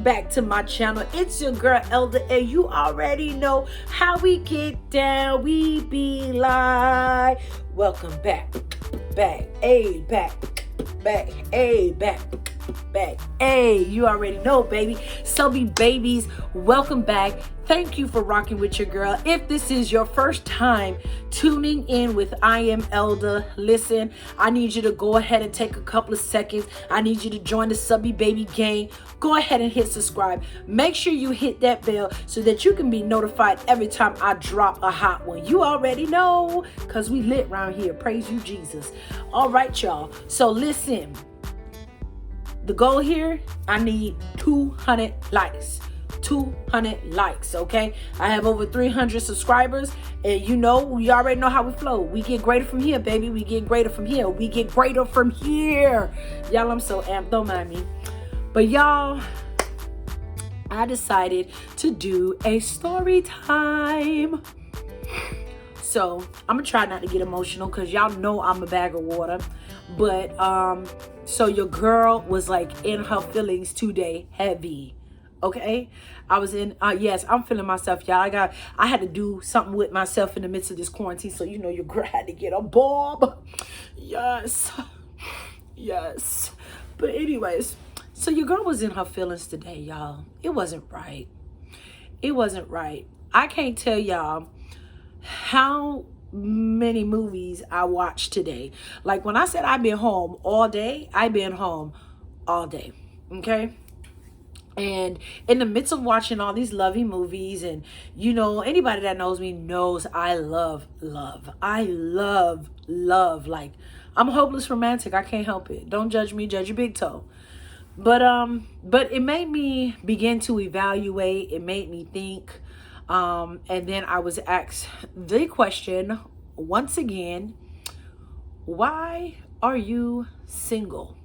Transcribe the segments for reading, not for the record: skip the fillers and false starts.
back to my channel. It's your girl Elder, and you already know how we get down. We be like, welcome back, back, hey, back, hey, back. Hey, you already know, baby. So be babies, welcome back. Thank you for rocking with your girl. If this is your first time tuning in with I Am Elder, listen, I need you to go ahead and take a couple of seconds. I need you to join the Subby Baby gang. Go ahead and hit subscribe. Make sure you hit that bell so that you can be notified every time I drop a hot one. You already know, because we lit around here. Praise you, Jesus. All right, y'all. So listen. The goal here, I need 200 likes. 200 likes, okay? I have over 300 subscribers, and you know, we already know how we flow. We get greater from here, baby. We get greater from here. We get greater from here. Y'all, I'm so amped. Don't mind me. But y'all, I decided to do a story time. So I'm gonna try not to get emotional because y'all know I'm a bag of water. But so your girl was like in her feelings today, heavy. Okay, I was in yes, I'm feeling myself, y'all. I had to do something with myself in the midst of this quarantine, so you know your girl had to get a bob. Yes. But anyways, so your girl was in her feelings today, y'all. It wasn't right. I can't tell y'all how many movies I watched today. Like when I said I've been home all day, I've been home all day. Okay. And in the midst of watching all these lovey movies, and you know, anybody that knows me knows I love. I love. Like, I'm a hopeless romantic. I can't help it. Don't judge me, judge your big toe. But it made me begin to evaluate. It made me think. And then I was asked the question once again, why are you single?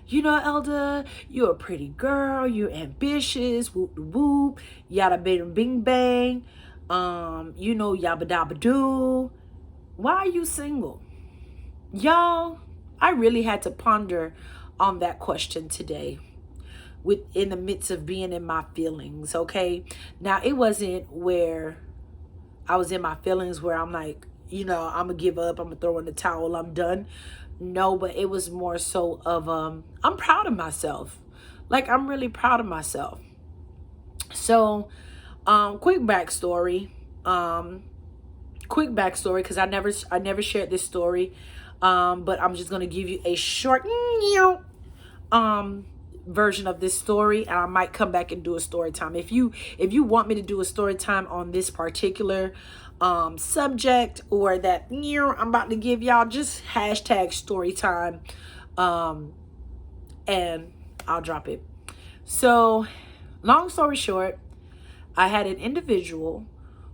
You know, Elder, you're a pretty girl, you're ambitious, whoop whoop, yada bing bing bang, you know, yabba dabba doo. Why are you single? Y'all, I really had to ponder on that question today in the midst of being in my feelings, okay? Now, it wasn't where I was in my feelings where I'm like, you know, I'm gonna give up, I'm gonna throw in the towel, I'm done. No, but it was more so of I'm proud of myself. Like, I'm really proud of myself. So quick backstory because I never shared this story, but I'm just gonna give you a short version of this story, and I might come back and do a story time. If you want me to do a story time on this particular subject, or that I'm about to give y'all, just hashtag story time, and I'll drop it. So long story short, I had an individual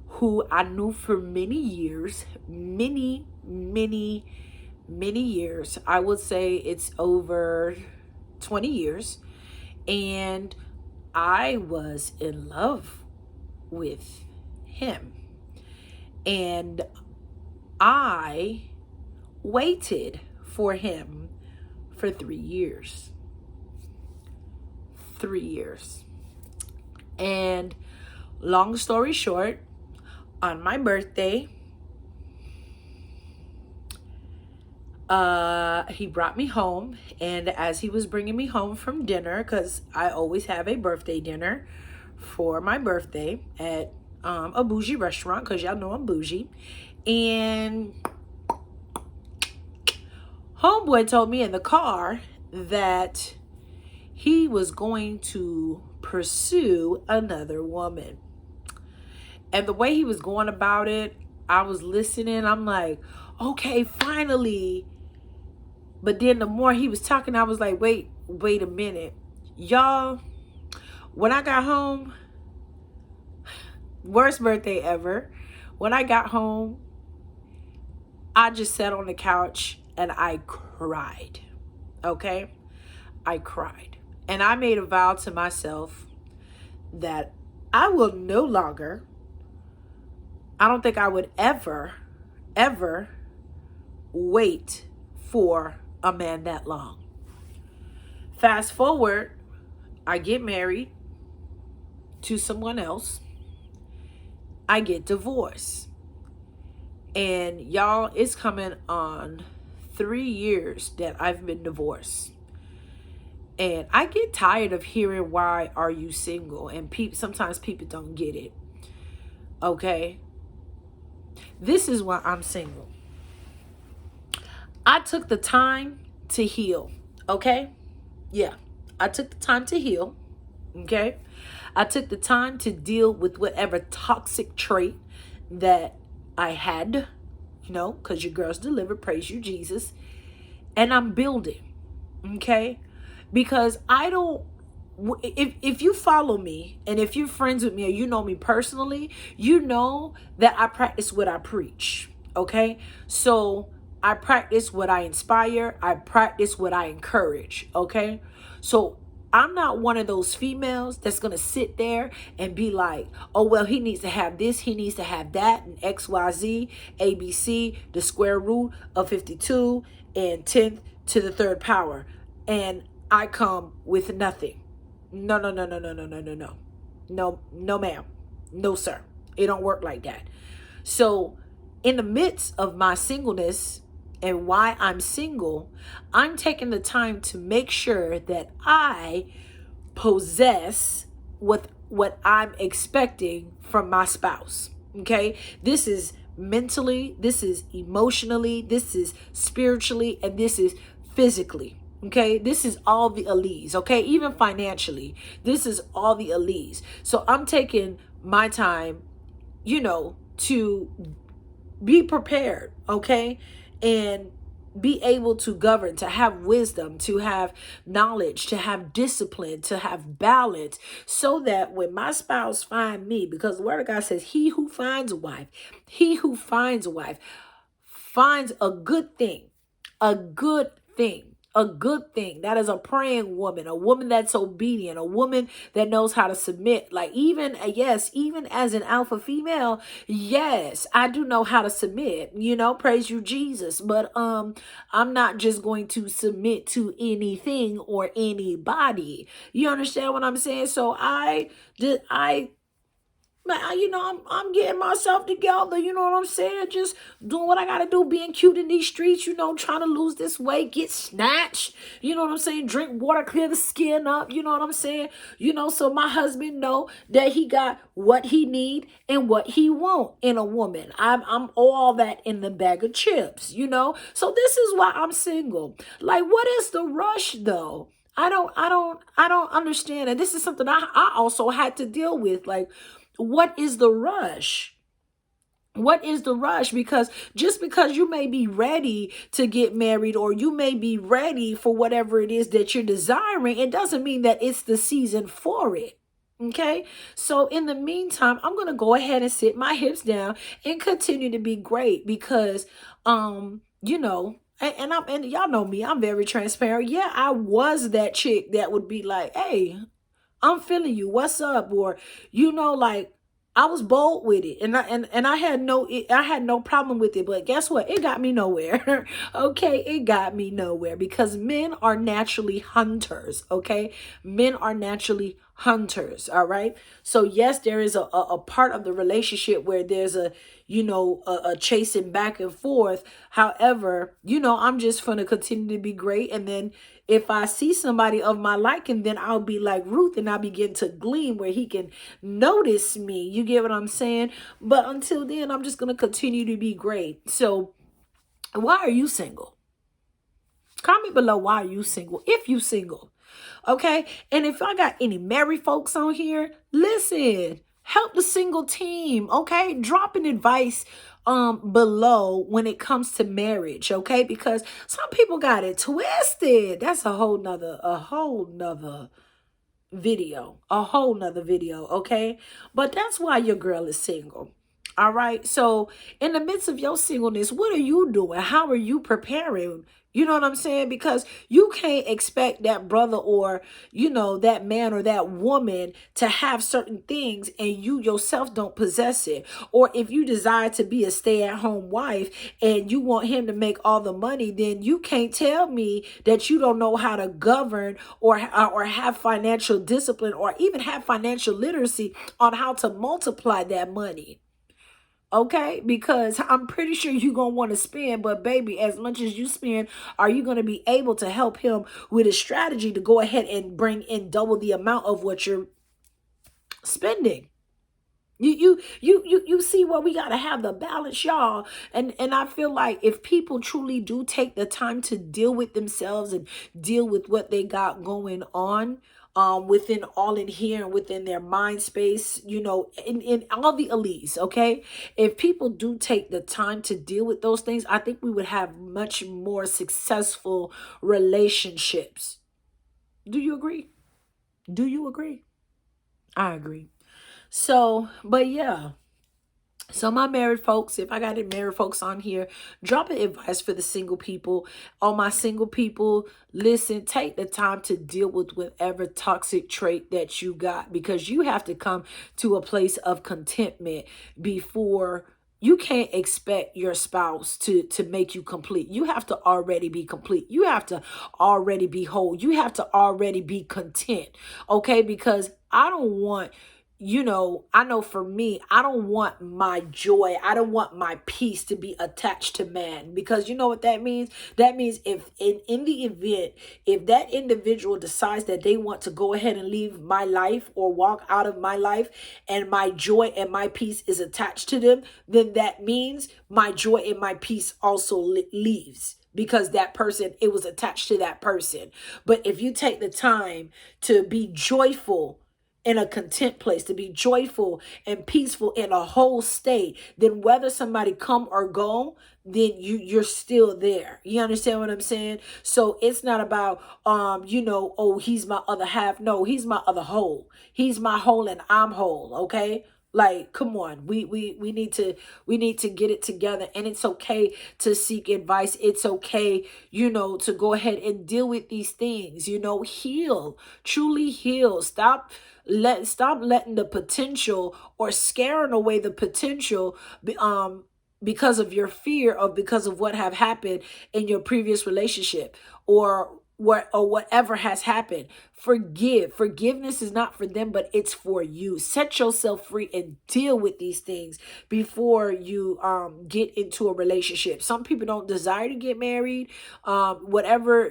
who I knew for many years, many years. I would say it's over 20 years, and I was in love with him. And I waited for him for 3 years. 3 years. And long story short, on my birthday, he brought me home. And as he was bringing me home from dinner, because I always have a birthday dinner for my birthday at a bougie restaurant, because y'all know I'm bougie. And homeboy told me in the car that he was going to pursue another woman. And the way he was going about it, I was listening. I'm like, okay, finally. But then the more he was talking, I was like, wait a minute. Y'all, when I got home, worst birthday ever. When I got home, I just sat on the couch and I cried. Okay? I cried. And I made a vow to myself that I will no longer, I don't think I would ever wait for a man that long. Fast forward, I get married to someone else. I get divorced. And y'all, it's coming on 3 years that I've been divorced. And I get tired of hearing, why are you single? And sometimes people don't get it. Okay? This is why I'm single. I took the time to heal. Okay? Yeah. I took the time to heal. Okay? I took the time to deal with whatever toxic trait that I had, because your girl's delivered, praise you, Jesus. And I'm building, okay? Because I don't, if you follow me and if you're friends with me or you know me personally, you know that I practice what I preach, okay? So I practice what I inspire. I practice what I encourage, okay? So I'm not one of those females that's going to sit there and be like, oh, well, he needs to have this, he needs to have that, and X, Y, Z, A, B, C, the square root of 52 and 10th to the third power. And I come with nothing. No, no, no, no, no, no, no, no, no. No, no, ma'am. No, sir. It don't work like that. So in the midst of my singleness and why I'm single, I'm taking the time to make sure that I possess what I'm expecting from my spouse. Okay? This is mentally, this is emotionally, this is spiritually, and this is physically. Okay, this is all the alleys. Okay, even financially, this is all the alleys. So I'm taking my time, to be prepared, okay, and be able to govern, to have wisdom, to have knowledge, to have discipline, to have balance, so that when my spouse find me, because the word of God says, he who finds a wife finds a good thing, a good thing. A good thing. That is a praying woman, a woman that's obedient, a woman that knows how to submit. Like even as an alpha female, yes, I do know how to submit, praise you, Jesus. But I'm not just going to submit to anything or anybody. You understand what I'm saying? So I'm getting myself together, you know what I'm saying? Just doing what I gotta do, being cute in these streets, trying to lose this weight, get snatched, you know what I'm saying? Drink water, clear the skin up, you know what I'm saying? So my husband know that he got what he need and what he want in a woman. I'm all that in the bag of chips, So this is why I'm single. Like, what is the rush though? I don't understand. And this is something I also had to deal with. Like, what is the rush? What is the rush? Because just because you may be ready to get married or you may be ready for whatever it is that you're desiring, it doesn't mean that it's the season for it. Okay. So in the meantime, I'm going to go ahead and sit my hips down and continue to be great because, and y'all know me, I'm very transparent. Yeah, I was that chick that would be like, hey, I'm feeling you. What's up? Or, like I was bold with it and I had no problem with it. But guess what? It got me nowhere. Okay. It got me nowhere because men are naturally hunters. Okay. Men are naturally hunters. All right. So yes, there is a part of the relationship where there's a chasing back and forth. However, I'm just going to continue to be great. And then if I see somebody of my liking, then I'll be like Ruth and I'll begin to glean where he can notice me. You get what I'm saying? But until then, I'm just going to continue to be great. So why are you single? Comment below, why are you single? If you single. Okay. And if I got any married folks on here, listen, help the single team. Okay. Drop an advice below when it comes to marriage. Okay. Because some people got it twisted. That's a whole nother video. Okay. But that's why your girl is single. All right. So in the midst of your singleness, what are you doing? How are you preparing? You know what I'm saying? Because you can't expect that brother or, that man or that woman to have certain things and you yourself don't possess it. Or if you desire to be a stay-at-home wife and you want him to make all the money, then you can't tell me that you don't know how to govern or have financial discipline or even have financial literacy on how to multiply that money. Okay, because I'm pretty sure you're going to want to spend, but baby, as much as you spend, are you going to be able to help him with a strategy to go ahead and bring in double the amount of what you're spending? You see where we gotta have the balance, y'all. And I feel like if people truly do take the time to deal with themselves and deal with what they got going on, within all in here and within their mind space, in all the elites, okay? If people do take the time to deal with those things, I think we would have much more successful relationships. Do you agree? Do you agree? I agree. So, but yeah. So my married folks, if I got any married folks on here, drop an advice for the single people. All my single people, listen, take the time to deal with whatever toxic trait that you got, because you have to come to a place of contentment before. You can't expect your spouse to make you complete. You have to already be complete. You have to already be whole. You have to already be content. Okay? Because I don't want, I know for me, I don't want my joy, I don't want my peace to be attached to man, because you know what that means? That means if in the event, if that individual decides that they want to go ahead and leave my life or walk out of my life and my joy and my peace is attached to them, then that means my joy and my peace also leaves, because that person, it was attached to that person. But if you take the time to be joyful in a content place, to be joyful and peaceful in a whole state, then whether somebody come or go, then you're still there. You understand what I'm saying? So it's not about oh, he's my other half. No, he's my other whole. He's my whole and I'm whole. Okay. Like, come on, we need to get it together. And it's okay to seek advice. It's okay, to go ahead and deal with these things, heal, truly heal. Stop letting the potential or scaring away the potential because of your fear of because of what have happened in your previous relationship or whatever has happened. Forgiveness is not for them, but it's for you. Set yourself free and deal with these things before you get into a relationship. Some people don't desire to get married. Whatever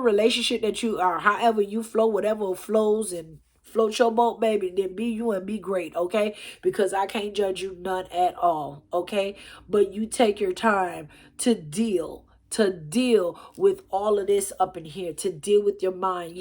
relationship that you are, however you flow, whatever flows and float your boat, baby, then be you and be great, okay? Because I can't judge you none at all, okay? But you take your time to deal with all of this up in here, to deal with your mind,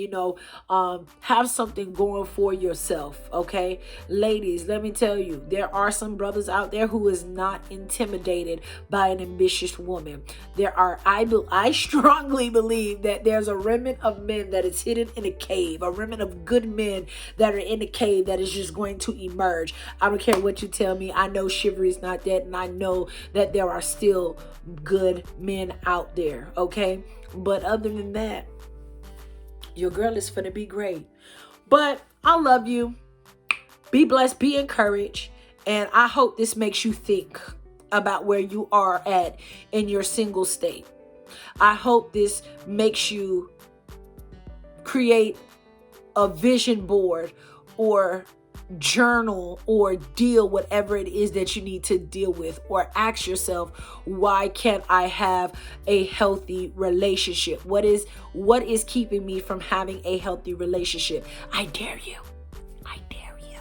have something going for yourself, okay? Ladies, let me tell you, there are some brothers out there who is not intimidated by an ambitious woman. I strongly believe that there's a remnant of men that is hidden in a cave, a remnant of good men that are in a cave that is just going to emerge. I don't care what you tell me. I know chivalry's not dead, and I know that there are still good men out there, okay? But other than that, your girl is finna be great. But I love you. Be blessed, be encouraged, and I hope this makes you think about where you are at in your single state. I hope this makes you create a vision board or journal or deal whatever it is that you need to deal with, or ask yourself, why can't I have a healthy relationship? What is keeping me from having a healthy relationship? I dare you. I dare you.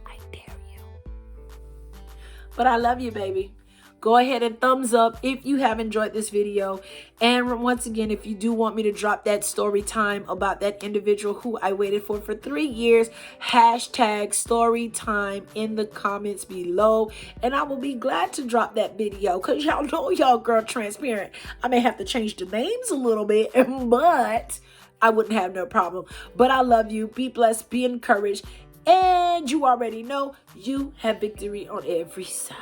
I dare you. But I love you, baby. Go ahead and thumbs up if you have enjoyed this video. And once again, if you do want me to drop that story time about that individual who I waited for 3 years, hashtag story time in the comments below. And I will be glad to drop that video, because y'all know y'all girl transparent. I may have to change the names a little bit, but I wouldn't have no problem. But I love you. Be blessed. Be encouraged. And you already know you have victory on every side.